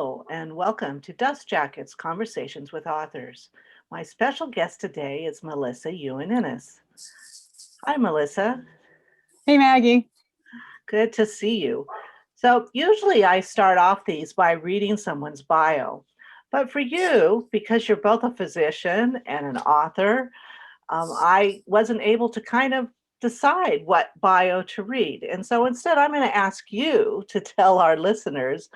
Hello, and welcome to Dust Jackets Conversations with Authors. My special guest today is Melissa Yuan. Hi, Melissa. Hey, Maggie. Good to see you. So, usually I start off these by reading someone's bio. But for you, because you're both a physician and an author, I wasn't able to kind of decide what bio to read. And so instead, I'm going to ask you to tell our listeners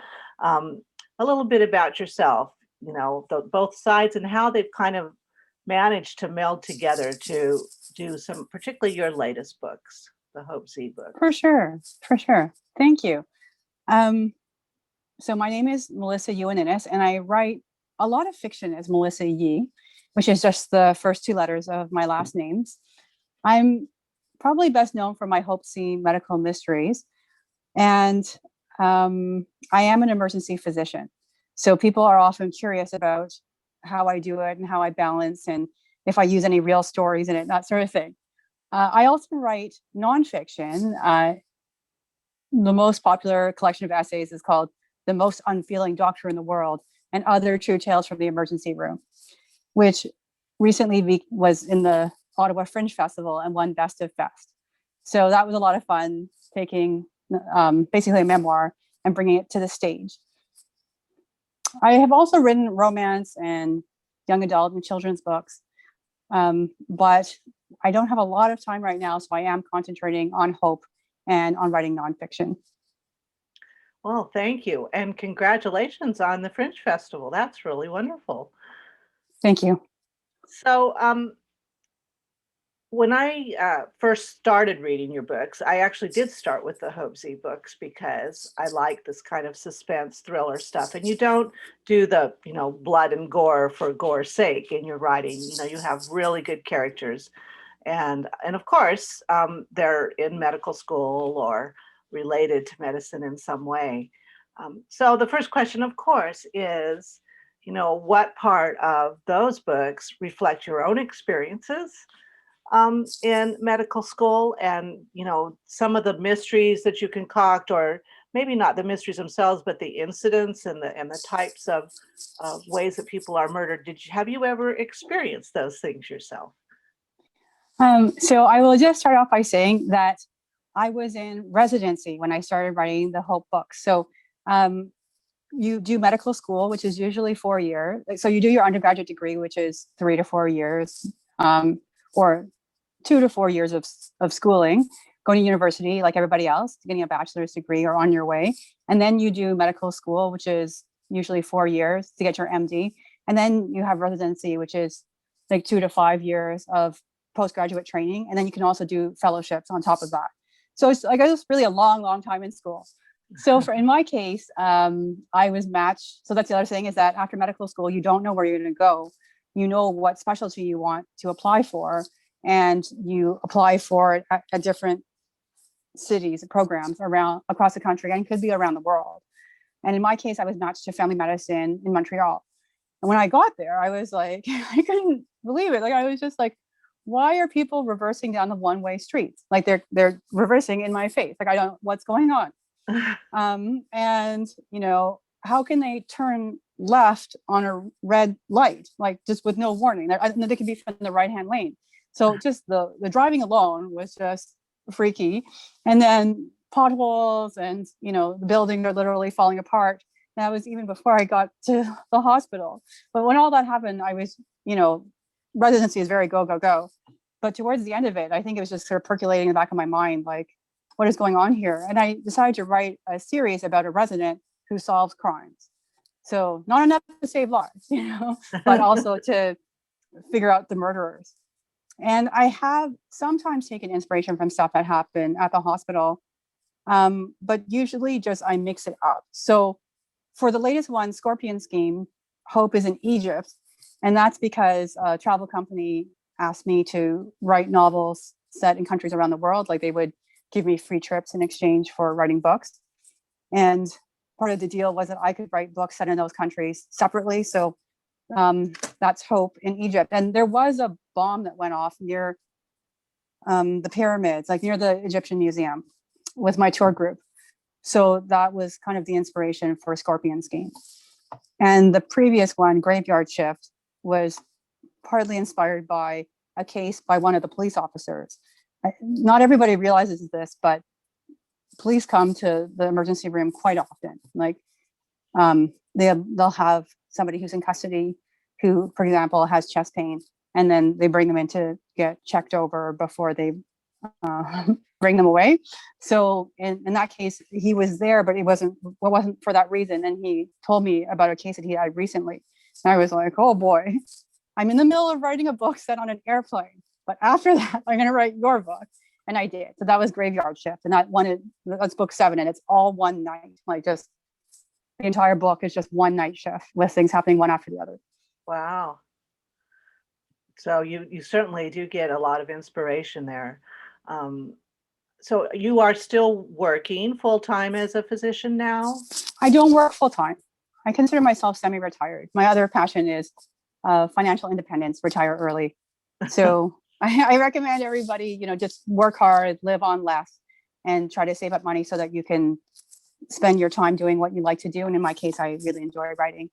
um, a little bit about yourself, both sides and how they've kind of managed to meld together to do some, particularly your latest books, the Hope Sze book. For sure. Thank you. So my name is Melissa Yuan, and I write a lot of fiction as Melissa Yi, which is just the first two letters of my last names. I'm probably best known for my Hope Sze medical mysteries, and I am an emergency physician. So people are often curious about how I do it and how I balance and if I use any real stories in it, that sort of thing. I also write nonfiction. The most popular collection of essays is called The Most Unfeeling Doctor in the World and Other True Tales from the Emergency Room, which recently was in the Ottawa Fringe Festival and won Best of Fest. So that was a lot of fun, taking basically a memoir and bringing it to the stage. I have also written romance and young adult and children's books, but I don't have a lot of time right now, so I am concentrating on Hope and on writing nonfiction. Well, thank you. And congratulations on the Fringe Festival. That's really wonderful. Thank you. So, when I first started reading your books, I actually did start with the Hope Sze books because I like this kind of suspense thriller stuff. And you don't do the, blood and gore for gore's sake in your writing. You have really good characters. And of course, they're in medical school or related to medicine in some way. So the first question, of course, is, what part of those books reflect your own experiences in medical school and, some of the mysteries that you concoct, or maybe not the mysteries themselves, but the incidents and the types of ways that people are murdered. Have you ever experienced those things yourself? So I will just start off by saying that I was in residency when I started writing the Hope books. So you do medical school, which is usually 4 years. So you do your undergraduate degree, which is 3 to 4 years, or 2 to 4 years of schooling, going to university like everybody else, getting a bachelor's degree or on your way. And then you do medical school, which is usually 4 years to get your MD. And then you have residency, which is like 2 to 5 years of postgraduate training. And then you can also do fellowships on top of that. So it's like, it's really a long time in school. So in my case, I was matched. So that's the other thing, is that after medical school, you don't know where you're going to go. You know what specialty you want to apply for, and you apply for it at different cities and programs across the country, and could be around the world. And in my case, I was matched to family medicine in Montreal. And when I got there, I was like, I couldn't believe it. Like, I was just like, why are people reversing down the one-way streets? Like they're reversing in my face. Like, I don't, what's going on? And how can they turn left on a red light, like just with no warning? They could be from the right-hand lane. So just the driving alone was just freaky. And then potholes and, the buildings are literally falling apart. That was even before I got to the hospital. But when all that happened, I was, residency is very go, go, go. But towards the end of it, I think it was just sort of percolating in the back of my mind, like, what is going on here? And I decided to write a series about a resident who solves crimes. So not enough to save lives, but also to figure out the murderers. And I have sometimes taken inspiration from stuff that happened at the hospital, but usually just I mix it up. So for the latest one, Scorpion Scheme, Hope is in Egypt. And that's because a travel company asked me to write novels set in countries around the world. Like, they would give me free trips in exchange for writing books. And part of the deal was that I could write books set in those countries separately. So that's Hope in Egypt. And there was a bomb that went off near the pyramids, like near the Egyptian Museum, with my tour group. So that was kind of the inspiration for Scorpion Scheme. And the previous one, Graveyard Shift, was partly inspired by a case by one of the police officers. Not everybody realizes this, but police come to the emergency room quite often. Like they'll have somebody who's in custody who, for example, has chest pain, and then they bring them in to get checked over before they bring them away. So in that case, he was there, but it wasn't for that reason. And he told me about a case that he had recently. And I was like, oh boy, I'm in the middle of writing a book set on an airplane, but after that, I'm going to write your book. And I did. So that was Graveyard Shift. And that's book 7. And it's all one night. Like, just the entire book is just one night shift with things happening one after the other. Wow. So you certainly do get a lot of inspiration there. So you are still working full-time as a physician now? I don't work full-time. I consider myself semi-retired. My other passion is financial independence, retire early. So I recommend everybody, just work hard, live on less, and try to save up money so that you can spend your time doing what you like to do. And in my case, I really enjoy writing.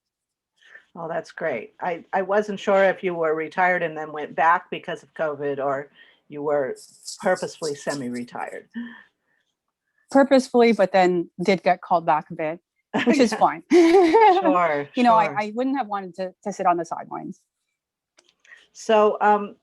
Oh, that's great. I wasn't sure if you were retired and then went back because of COVID, or you were purposefully semi-retired. Purposefully, but then did get called back a bit, which is fine. Sure. I wouldn't have wanted to sit on the sidelines. So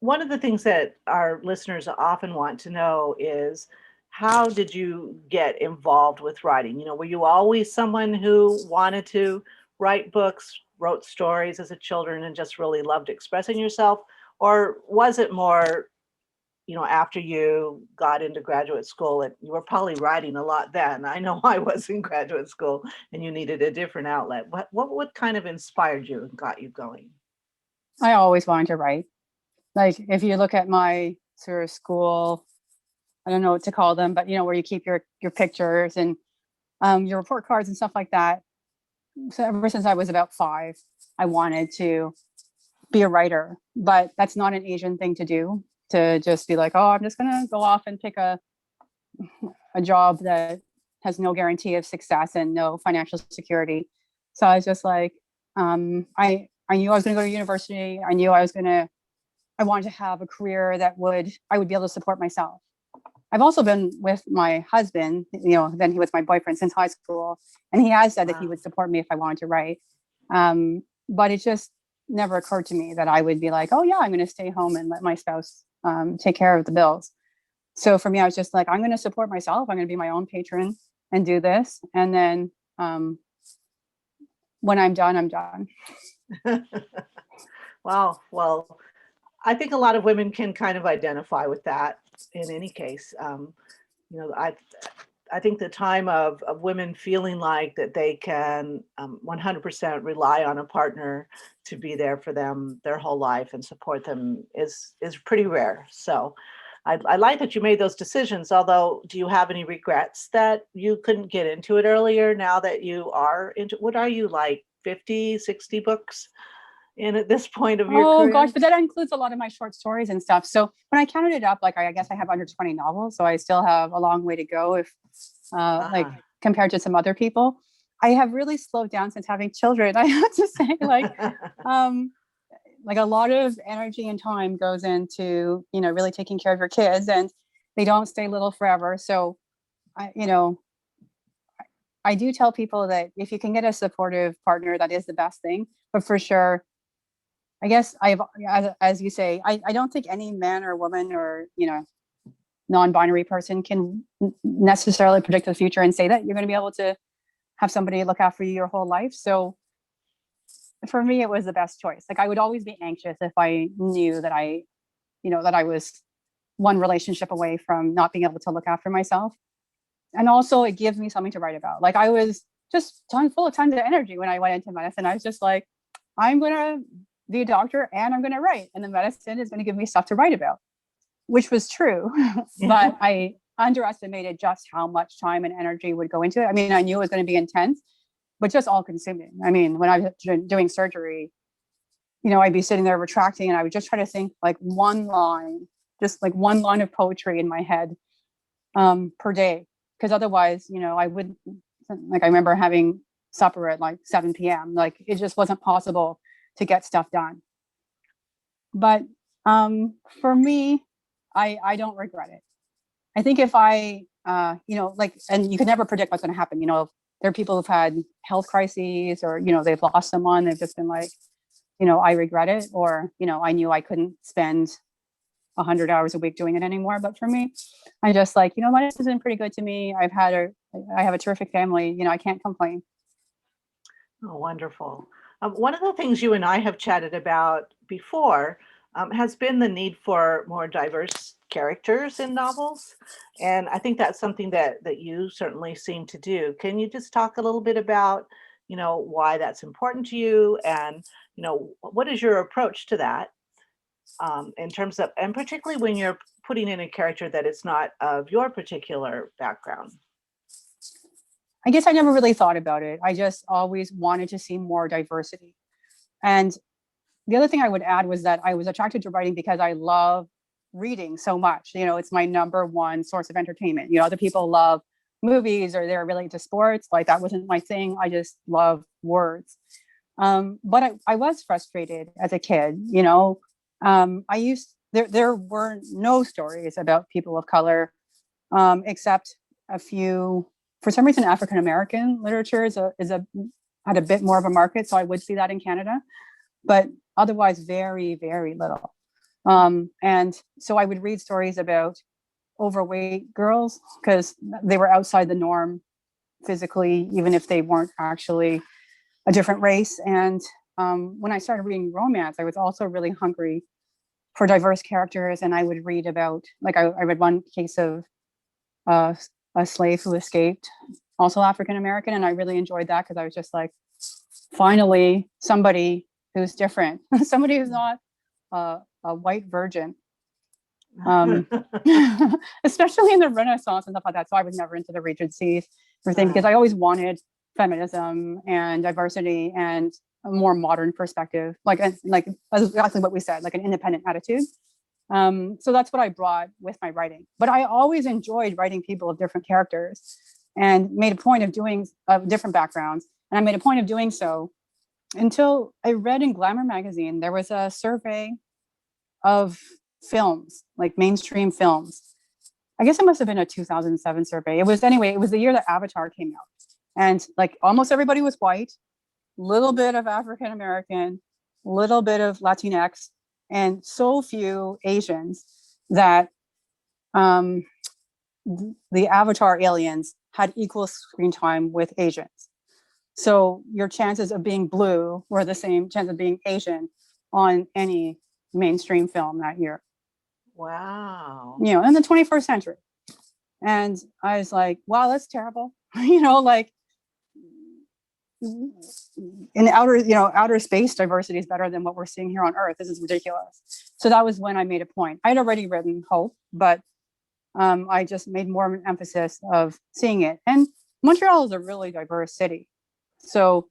one of the things that our listeners often want to know is, how did you get involved with writing? Were you always someone who wanted to write books, wrote stories as a children, and just really loved expressing yourself? Or was it more, after you got into graduate school, and you were probably writing a lot then? I know I was in graduate school and you needed a different outlet. What kind of inspired you and got you going? I always wanted to write. Like, if you look at my sort of school, I don't know what to call them, but where you keep your pictures and your report cards and stuff like that. So ever since I was about 5, I wanted to be a writer, but that's not an Asian thing to do, to just be like, oh, I'm just going to go off and pick a job that has no guarantee of success and no financial security. So I was just like, I knew I was going to go to university. I knew I wanted to have a career that I would be able to support myself. I've also been with my husband, then he was my boyfriend since high school. And he has said that he would support me if I wanted to write. But it just never occurred to me that I would be like, oh yeah, I'm going to stay home and let my spouse take care of the bills. So for me, I was just like, I'm going to support myself. I'm going to be my own patron and do this. And then when I'm done, I'm done. Wow. Well, I think a lot of women can kind of identify with that in any case. I think the time of women feeling like that they can 100% rely on a partner to be there for them their whole life and support them is pretty rare. So I like that you made those decisions. Although, do you have any regrets that you couldn't get into it earlier, now that you are into, what are you, like 50, 60 books in at this point of your career? Oh gosh, but that includes a lot of my short stories and stuff. So when I counted it up, I guess I have under 20 novels. So I still have a long way to go if compared to some other people. I have really slowed down since having children. I have to say, a lot of energy and time goes into, really taking care of your kids, and they don't stay little forever. So I do tell people that if you can get a supportive partner, that is the best thing. But for sure, I guess as you say, I don't think any man or woman or, non-binary person can necessarily predict the future and say that you're going to be able to have somebody look after you your whole life. So for me, it was the best choice. Like, I would always be anxious if I knew that I was one relationship away from not being able to look after myself. And also it gives me something to write about. Like, I was just full of tons of energy when I went into medicine. I was just like, I'm going to be a doctor and I'm going to write, and the medicine is going to give me stuff to write about, which was true. But I underestimated just how much time and energy would go into it. I mean, I knew it was going to be intense, but just all consuming. I mean, when I was doing surgery, I'd be sitting there retracting, and I would just try to think one line of poetry in my head per day. Because otherwise, I wouldn't, I remember having supper at like 7 p.m. Like it just wasn't possible to get stuff done. But for me, I don't regret it. I think if I, like, and you can never predict what's going to happen. There are people who've had health crises, or, they've lost someone. They've just been like, I regret it, or, I knew I couldn't spend 100 hours a week doing it anymore. But for me, I just like, what has been pretty good to me. I have a terrific family. I can't complain. Oh, wonderful. One of the things you and I have chatted about before has been the need for more diverse characters in novels. And I think that's something that you certainly seem to do. Can you just talk a little bit about, why that's important to you, and, what is your approach to that in terms of, and particularly when you're putting in a character that is not of your particular background? I guess I never really thought about it. I just always wanted to see more diversity. And the other thing I would add was that I was attracted to writing because I love reading so much. It's my number one source of entertainment. Other people love movies, or they're really into sports. Like that wasn't my thing. I just love words. But I was frustrated as a kid. There were no stories about people of color, except a few. For some reason, African American literature had a bit more of a market, so I would see that in Canada, but otherwise, very, very little. And so I would read stories about overweight girls because they were outside the norm physically, even if they weren't actually a different race. And when I started reading romance, I was also really hungry for diverse characters, and I would read about, like, I read one case of a slave who escaped, also African American, and I really enjoyed that because I was just like, finally, somebody who's different, somebody who's not a white virgin, especially in the Renaissance and stuff like that. So I was never into the Regency thing because I always wanted feminism and diversity and a more modern perspective, like exactly what we said, like an independent attitude. So that's what I brought with my writing. But I always enjoyed writing people of different characters, and made a point of doing different backgrounds. And I made a point of doing so until I read in Glamour magazine, there was a survey of films, like mainstream films. I guess it must have been a 2007 survey. It was the year that Avatar came out. And like almost everybody was white, little bit of African American, little bit of Latinx, and so few Asians that the Avatar aliens had equal screen time with Asians. So your chances of being blue were the same chance of being Asian on any mainstream film that year. Wow. In the 21st century. And I was like, wow, that's terrible. Like in outer space, diversity is better than what we're seeing here on Earth. This is ridiculous. So that was when I made a point. I had already written Hope, but I just made more of an emphasis of seeing it. And Montreal is a really diverse city. So,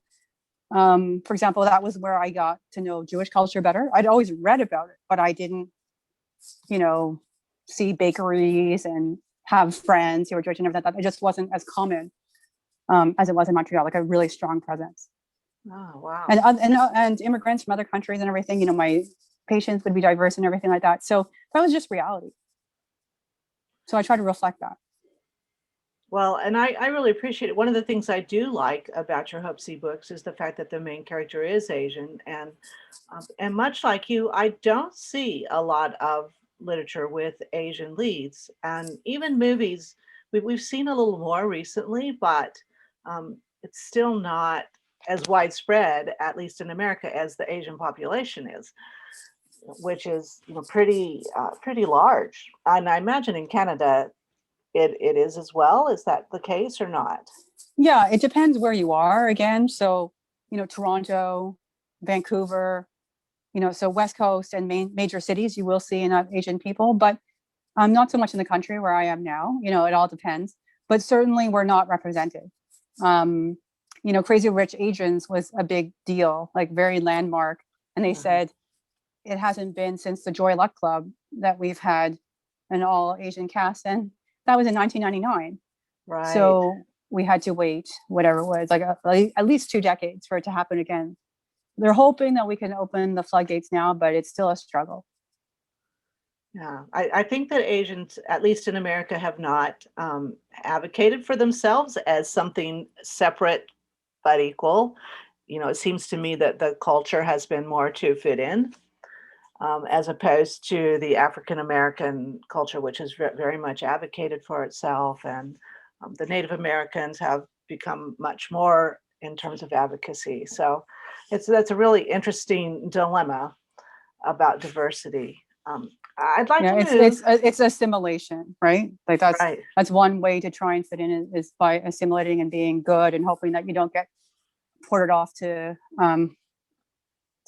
for example, that was where I got to know Jewish culture better. I'd always read about it, but I didn't, see bakeries and have friends who were Jewish and everything like that. It just wasn't as common as it was in Montreal, like a really strong presence. Oh, wow. And immigrants from other countries and everything, my patients would be diverse and everything like that. So that was just reality. So I try to reflect that. Well, and I really appreciate it. One of the things I do like about your Hope Sze books is the fact that the main character is Asian, and much like you, I don't see a lot of literature with Asian leads, and even movies. We've seen a little more recently, but it's still not as widespread, at least in America, as the Asian population is, which is pretty large. And I imagine in Canada it is as well. Is that the case or not? Yeah, it depends where you are again. So, Toronto, Vancouver, so West Coast and major cities, you will see enough Asian people, but not so much in the country where I am now. It all depends. But certainly we're not represented. Crazy Rich Asians was a big deal, like very landmark. And they said it hasn't been since the Joy Luck Club that we've had an all Asian cast. And that was in 1999. Right. So we had to wait, whatever it was, like at least 2 decades for it to happen again. They're hoping that we can open the floodgates now, but it's still a struggle. Yeah, I think that Asians, at least in America, have not advocated for themselves as something separate but equal. It seems to me that the culture has been more to fit in, as opposed to the African American culture, which has very much advocated for itself. And the Native Americans have become much more in terms of advocacy. So that's a really interesting dilemma about diversity. I'd like Yeah, to move. it's assimilation, right? Like Right. that's one way to try and fit in is by assimilating and being good and hoping that you don't get ported off to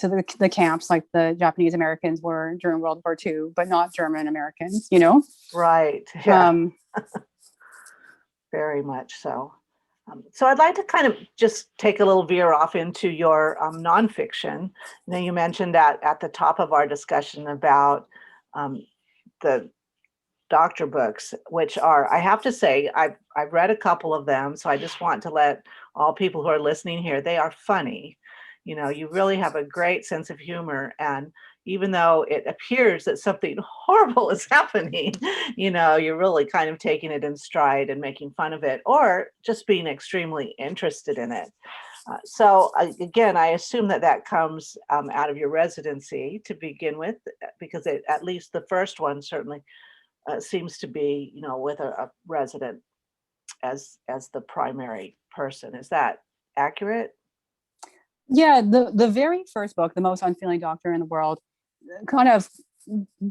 the camps like the Japanese Americans were during World War II, but not German Americans, Right. Yeah, Um, very much so. So I'd like to kind of just take a little veer off into your nonfiction. You mentioned that at the top of our discussion about the doctor books, which are, I have to say, I've read a couple of them, so I just want to let all people who are listening here, they are funny. You really have a great sense of humor, and even though it appears that something horrible is happening, you're really kind of taking it in stride and making fun of it, or just being extremely interested in it. So again, I assume that comes out of your residency to begin with, because at least the first one certainly seems to be, with a resident as the primary person. Is that accurate? yeah, the very first book, The Most Unfeeling Doctor in the World, kind of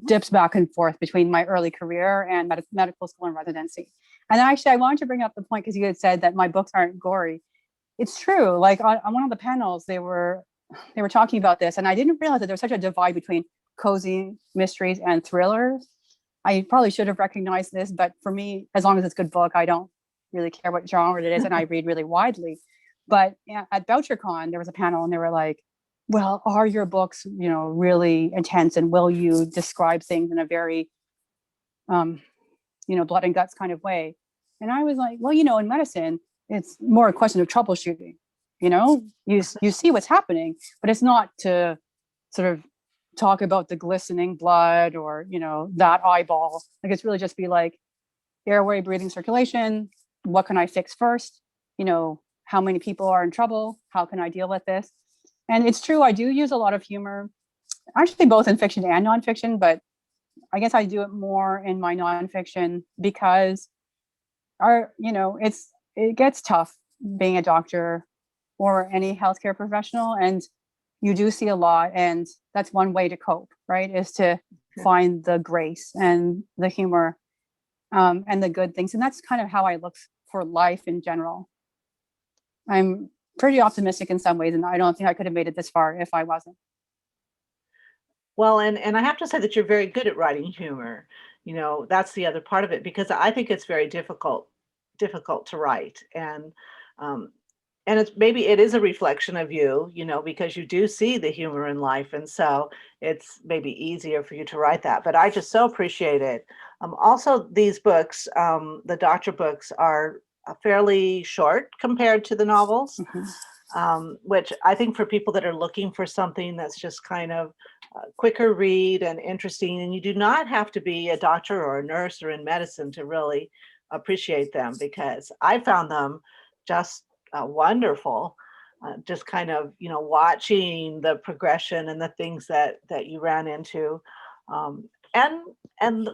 dips back and forth between my early career and medical school and residency. And actually, I wanted to bring up the point because you had said that my books aren't gory. It's true. Like on one of the panels, they were talking about this, and I didn't realize that there's such a divide between cozy mysteries and thrillers. I probably should have recognized this, but for me, as long as it's a good book, I don't really care what genre it is, and I read really widely. But at BoucherCon, there was a panel, and they were like, "Well, are your books, really intense, and will you describe things in a very, blood and guts kind of way?" And I was like, "Well, in medicine, it's more a question of troubleshooting. You see what's happening, but it's not to sort of talk about the glistening blood or that eyeball. Like it's really just be like airway, breathing, circulation. What can I fix first? How many people are in trouble? How can I deal with this?" And it's true, I do use a lot of humor, actually both in fiction and nonfiction, but I guess I do it more in my nonfiction because it gets tough being a doctor or any healthcare professional, and you do see a lot, and that's one way to cope, right? Is to find the grace and the humor, and the good things, and that's kind of how I look for life in general. I'm pretty optimistic in some ways, and I don't think I could have made it this far if I wasn't. Well, and I have to say that you're very good at writing humor. That's the other part of it, because I think it's very difficult to write. And maybe it is a reflection of you, because you do see the humor in life. And so it's maybe easier for you to write that. But I just so appreciate it. Also, these books, the doctor books, are fairly short compared to the novels, which I think for people that are looking for something that's just kind of quicker read and interesting, and you do not have to be a doctor or a nurse or in medicine to really appreciate them, because I found them just wonderful. Just kind of, watching the progression and the things that you ran into, and and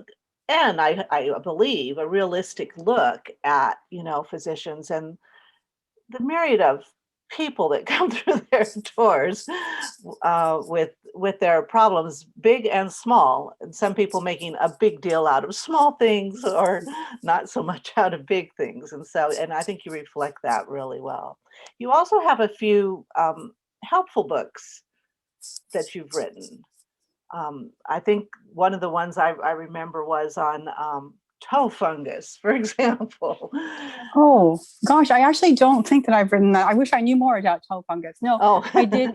and I believe a realistic look at physicians and the myriad of people that come through their doors with their problems, big and small, and some people making a big deal out of small things or not so much out of big things. And I think you reflect that really well. You also have a few helpful books that you've written. I think one of the ones I remember was on toe fungus, for example. Oh gosh, I actually don't think that I've written that. I wish I knew more about toe fungus. No, Oh, I did.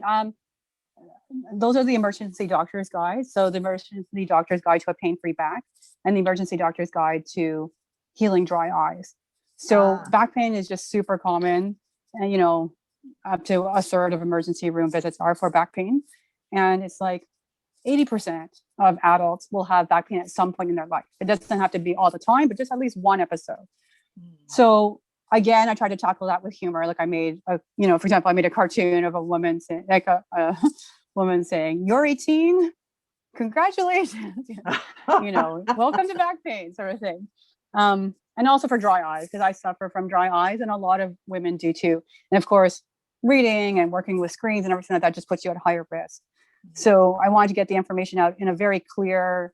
Those are the emergency doctor's guides. So the emergency doctor's guide to a pain-free back and the emergency doctor's guide to healing dry eyes. So back pain is just super common, and up to a third of emergency room visits are for back pain. And it's like 80% of adults will have back pain at some point in their life. It doesn't have to be all the time, but just at least one episode. So again, I try to tackle that with humor. Like I made for example, I made a cartoon of a woman saying, like a woman saying, "You're 18, congratulations." Welcome to back pain, sort of thing. And also for dry eyes, because I suffer from dry eyes, and a lot of women do too. And of course, reading and working with screens and everything like that just puts you at higher risk. So I wanted to get the information out in a very clear,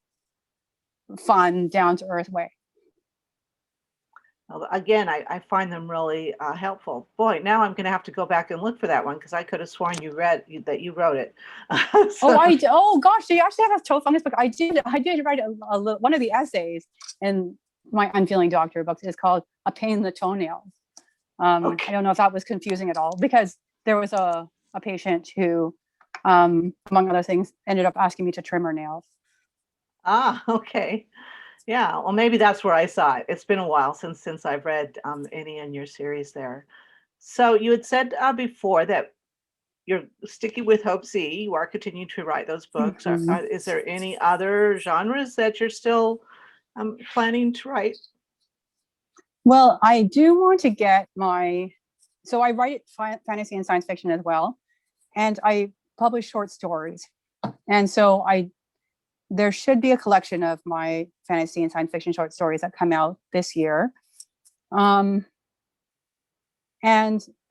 fun, down-to-earth way. Well, again, I find them really helpful. Boy, now I'm going to have to go back and look for that one, because I could have sworn you wrote it. Oh gosh, so you actually have a total on this book. I did write one of the essays in my Unfeeling Doctor book. Is called "A Pain in the Toenails." Okay. I don't know if that was confusing at all, because there was a patient who, among other things, ended up asking me to trim her nails. Okay. Yeah, well, maybe that's where I saw it. It's been a while since I've read any in your series there. So you had said before that you're sticking with Hope Sze. You are continuing to write those books. Mm-hmm. Is there any other genres that you're still planning to write? Well, I do want to get so I write fantasy and science fiction as well, and I publish short stories. And so there should be a collection of my fantasy and science fiction short stories that come out this year. And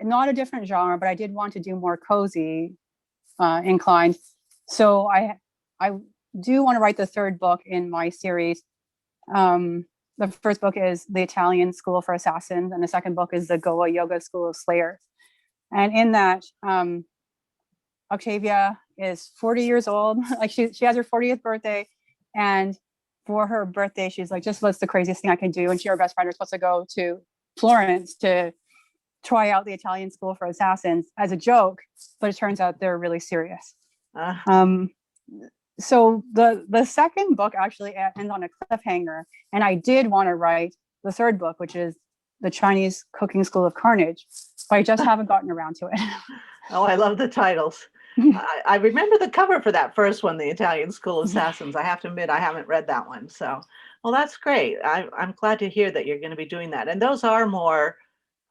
not a different genre, but I did want to do more cozy inclined. So I do want to write the third book in my series. The first book is The Italian School for Assassins, and the second book is The Goa Yoga School of Slayers. And in that, Octavia is 40 years old. Like she has her 40th birthday, and for her birthday, she's like, just what's the craziest thing I can do? And she and her best friend are supposed to go to Florence to try out the Italian School for Assassins as a joke, but it turns out they're really serious. So the second book actually ends on a cliffhanger, and I did want to write the third book, which is The Chinese Cooking School of Carnage, but I just haven't gotten around to it. Oh, I love the titles. I remember the cover for that first one, The Italian School of Assassins. I have to admit, I haven't read that one. So, well, that's great. I'm glad to hear that you're going to be doing that. And those are more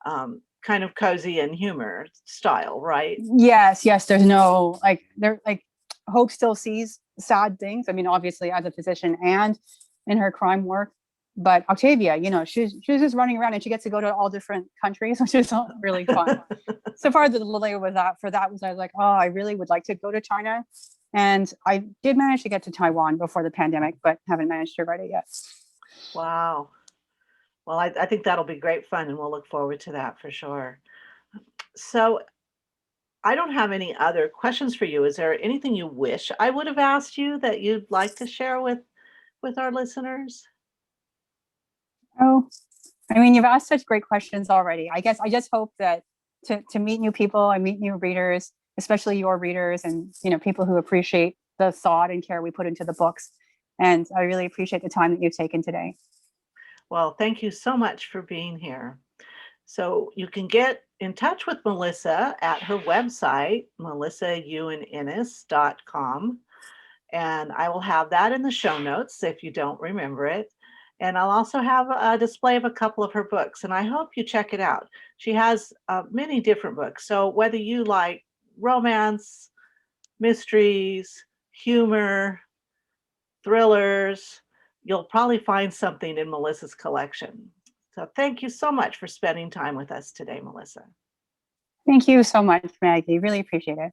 kind of cozy and humor style, right? Yes. There's no, Hope still sees sad things. I mean, obviously as a physician and in her crime work, but Octavia, she's just running around, and she gets to go to all different countries, which is really fun. So far, the delay was I was like, oh, I really would like to go to China. And I did manage to get to Taiwan before the pandemic, but haven't managed to write it yet. Wow. Well, I think that'll be great fun, and we'll look forward to that for sure. So I don't have any other questions for you. Is there anything you wish I would have asked you that you'd like to share with our listeners? Oh, I mean, you've asked such great questions already. I guess I just hope that to meet new people and meet new readers, especially your readers, and people who appreciate the thought and care we put into the books. And I really appreciate the time that you've taken today. Well, thank you so much for being here. So you can get in touch with Melissa at her website, melissayuaninnis.com. And I will have that in the show notes if you don't remember it. And I'll also have a display of a couple of her books, and I hope you check it out. She has many different books. So whether you like romance, mysteries, humor, thrillers, you'll probably find something in Melissa's collection. So thank you so much for spending time with us today, Melissa. Thank you so much, Maggie. Really appreciate it.